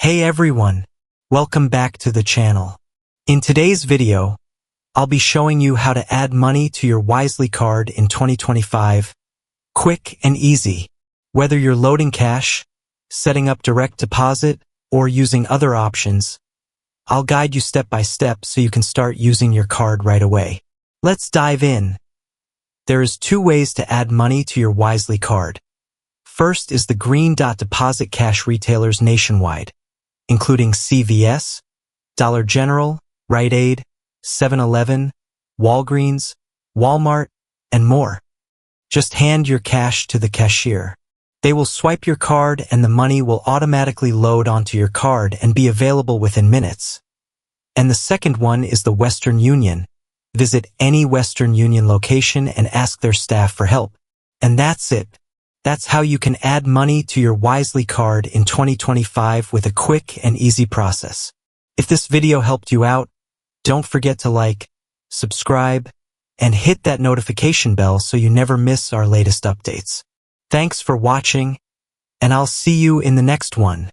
Hey everyone, welcome back to the channel. In today's video, I'll be showing you how to add money to your Wisely card in 2025. Quick and easy. Whether you're loading cash, setting up direct deposit, or using other options, I'll guide you step by step so you can start using your card right away. Let's dive in. There is 2 ways to add money to your Wisely card. First is the Green Dot Deposit Cash retailers nationwide, including CVS, Dollar General, Rite Aid, 7-Eleven, Walgreens, Walmart, and more. Just hand your cash to the cashier. They will swipe your card and the money will automatically load onto your card and be available within minutes. And the second one is the Western Union. Visit any Western Union location and ask their staff for help. And that's it. That's how you can add money to your Wisely card in 2025 with a quick and easy process. If this video helped you out, don't forget to like, subscribe, and hit that notification bell so you never miss our latest updates. Thanks for watching, and I'll see you in the next one.